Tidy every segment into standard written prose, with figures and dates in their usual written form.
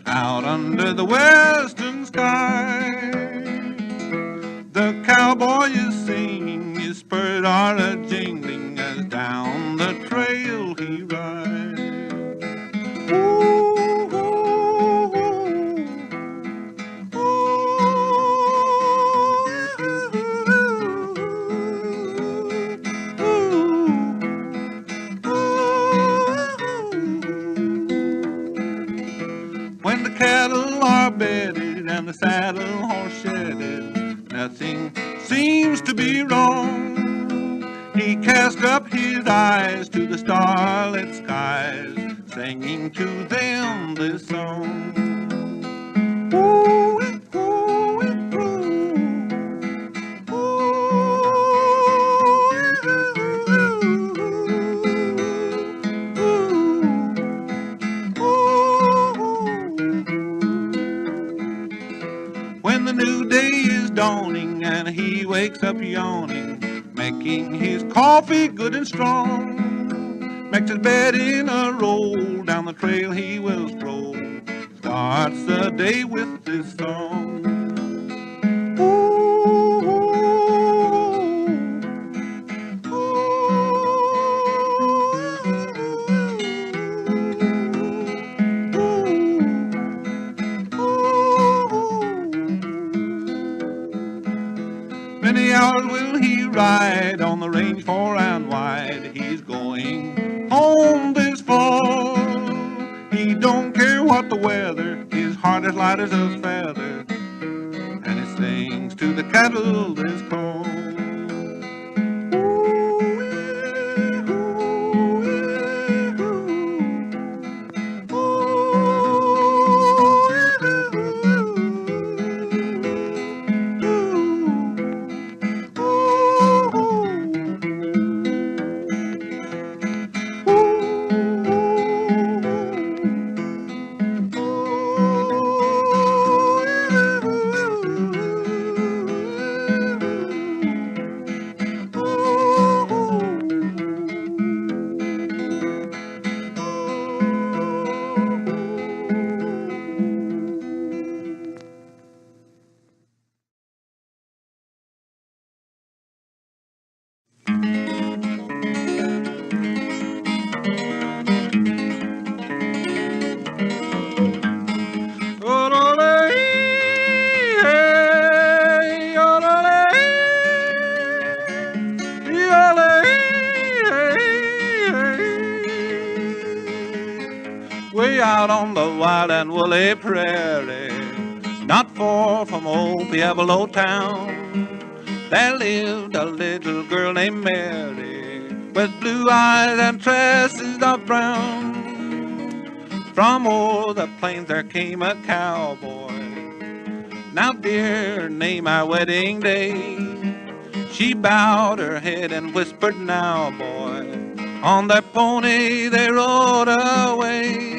out under the western sky. The cowboy is singing, his spurs are a-jingling as down the trail he rides. Ooh, ooh, ooh, when the cattle are bedded and the saddle horse shedded, nothing seems to be wrong. He cast up his eyes to the starlit skies, singing to them this song. Ooh, ooh, ooh, when the new day is dawning and he wakes up yawning, making his coffee good and strong, makes his bed in a roll, down the trail he will stroll, starts the day with this song. Many hours will he ride on the range far and wide. He's going home this fall. He don't care what the weather, his heart is light as a feather, and he sings to the cattle this call. Way out on the wild and woolly prairie, not far from old Pueblo town, there lived a little girl named Mary, with blue eyes and tresses of brown. From o'er the plains there came a cowboy. Now, dear, name our wedding day. She bowed her head and whispered, now, boy. On their pony they rode away,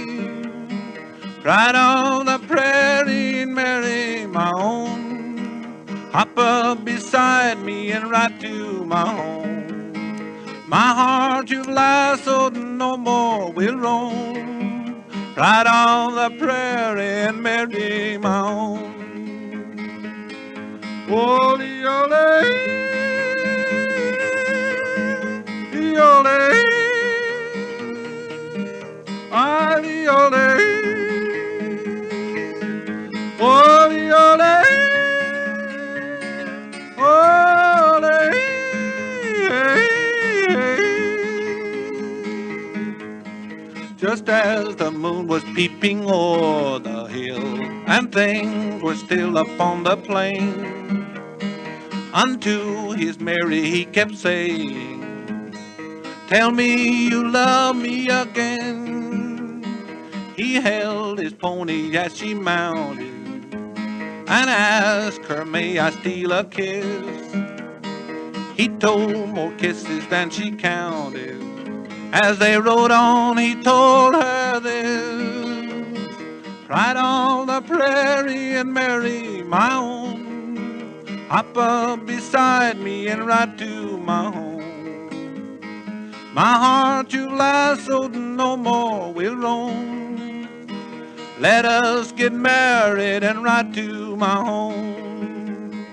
right on the prairie, Mary, my own. Hop up beside me and ride to my home. My heart you've lassoed, no more will roam, right on the prairie, and Mary, my own. Ole, ole, ole, ole, ole, ole, ole, ole. Just as the moon was peeping o'er the hill, and things were still upon the plain, unto his Mary he kept saying, tell me you love me again. He held his pony as she mounted, and asked her, may I steal a kiss? He told more kisses than she counted. As they rode on, he told her this, right on the prairie, and Mary, my own. Hop up beside me and ride to my home. My heart you've lassoed, no more will roam, Let us get married and ride to my home.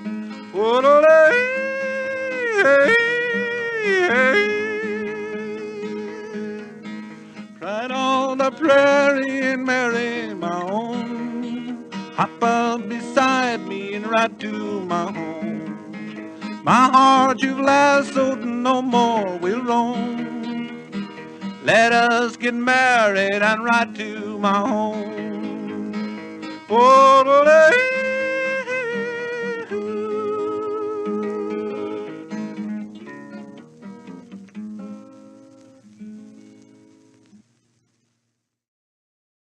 Ride on the prairie and marry my own. Hop up beside me and ride to my home. My heart you've lassoed, no more will roam. Let us get married and ride to my home. Oh,